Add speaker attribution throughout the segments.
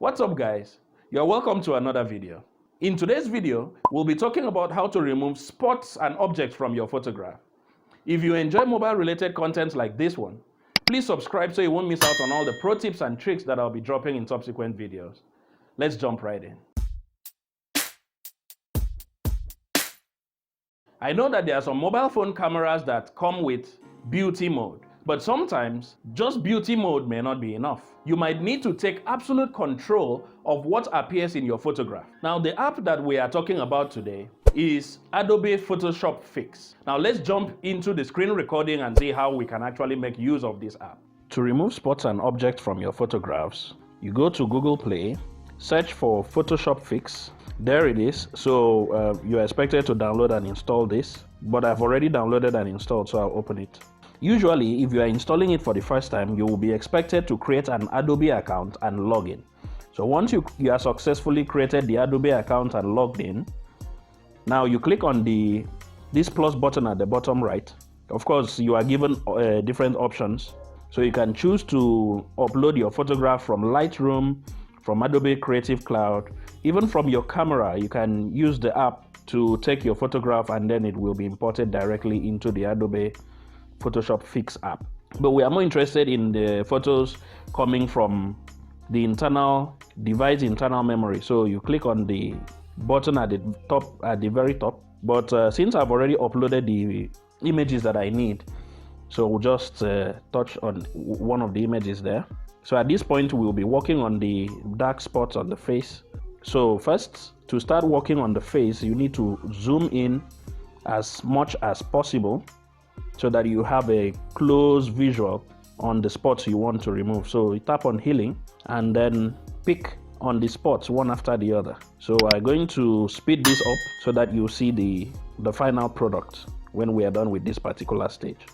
Speaker 1: What's up guys? You're welcome to another video. In today's video, we'll be talking about how to remove spots and objects from your photograph. If you enjoy mobile related content like this one, please subscribe so you won't miss out on all the pro tips and tricks that I'll be dropping in subsequent videos. Let's jump right in. I know that there are some mobile phone cameras that come with beauty mode, but sometimes just beauty mode may not be enough. You might need to take absolute control of what appears in your photograph. Now, the app that we are talking about today is Adobe Photoshop Fix. Now, let's jump into the screen recording and see how we can actually make use of this app. To remove spots and objects from your photographs, you go to Google Play, search for Photoshop Fix. There it is. So you're expected to download and install this, but I've already downloaded and installed, so I'll open it. Usually, if you are installing it for the first time, you will be expected to create an Adobe account and log in. So once you have successfully created the Adobe account and logged in, now you click on this plus button at the bottom right. Of course, you are given different options. So you can choose to upload your photograph from Lightroom, from Adobe Creative Cloud, even from your camera. You can use the app to take your photograph and then it will be imported directly into the Adobe Photoshop Fix app. But we are more interested in the photos coming from the device internal memory. So you click on the button at the very top. But since I've already uploaded the images that I need, so we'll just touch on one of the images there. So at this point, we'll be working on the dark spots on the face. So first, to start working on the face, you need to zoom in as much as possible so that you have a close visual on the spots you want to remove. So you tap on healing and then pick on the spots one after the other. So I'm going to speed this up so that you see the final product when we are done with this particular stage.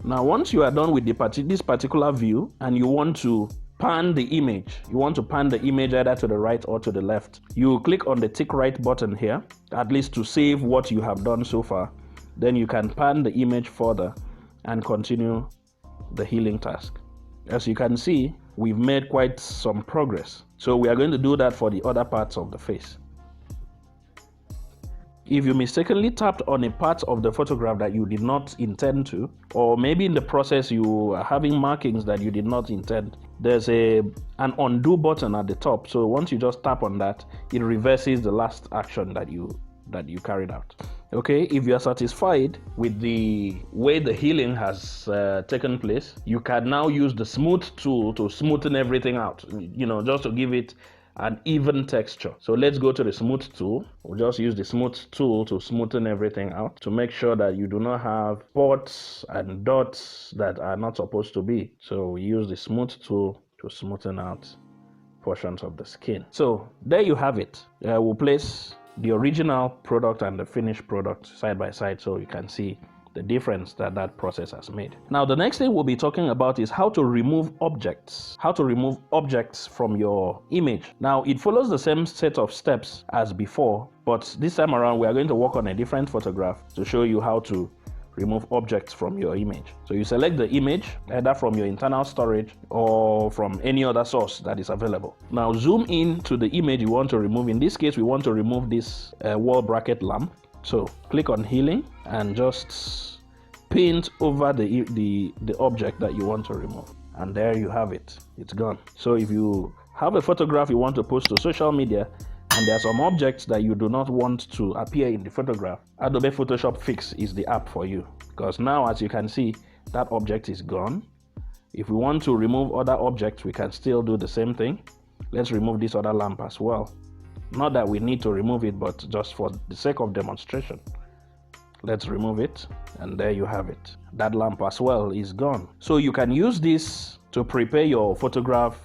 Speaker 1: Now, once you are done with this particular view and you want to pan the image, either to the right or to the left, you click on the tick right button here, at least to save what you have done so far. Then you can pan the image further and continue the healing task. As you can see, we've made quite some progress. So we are going to do that for the other parts of the face. If you mistakenly tapped on a part of the photograph that you did not intend to, or maybe in the process you are having markings that you did not intend, there's an undo button at the top. So once you just tap on that, it reverses the last action that you carried out. Okay, if you are satisfied with the way the healing has taken place, you can now use the smooth tool to smoothen everything out, just to give it an even texture. So let's go to the smooth tool. We'll just use the smooth tool to smoothen everything out to make sure that you do not have spots and dots that are not supposed to be. So we use the smooth tool to smoothen out portions of the skin. So there you have it. We'll place the original product and the finished product side by side so you can see the difference that process has made. Now, the next thing we'll be talking about is how to remove objects. How to remove objects from your image. Now, it follows the same set of steps as before, but this time around we are going to work on a different photograph to show you how to remove objects from your image. So you select the image either from your internal storage or from any other source that is available. Now zoom in to the image you want to remove. In this case, we want to remove this wall bracket lamp. So click on healing and just paint over the object that you want to remove. And there you have it. It's gone. So if you have a photograph you want to post to social media and there are some objects that you do not want to appear in the photograph, Adobe Photoshop Fix is the app for you. Because now, as you can see, that object is gone. If we want to remove other objects, we can still do the same thing. Let's remove this other lamp as well. Not that we need to remove it, but just for the sake of demonstration. Let's remove it, and there you have it. That lamp as well is gone. So you can use this to prepare your photograph,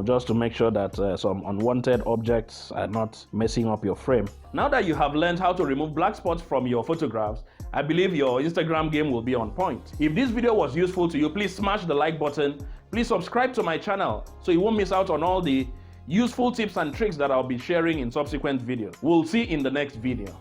Speaker 1: just to make sure that some unwanted objects are not messing up your frame. Now that you have learned how to remove black spots from your photographs, I believe your Instagram game will be on point. If this video was useful to you, please smash the like button. Please subscribe to my channel so you won't miss out on all the useful tips and tricks that I'll be sharing in subsequent videos. We'll see in the next video.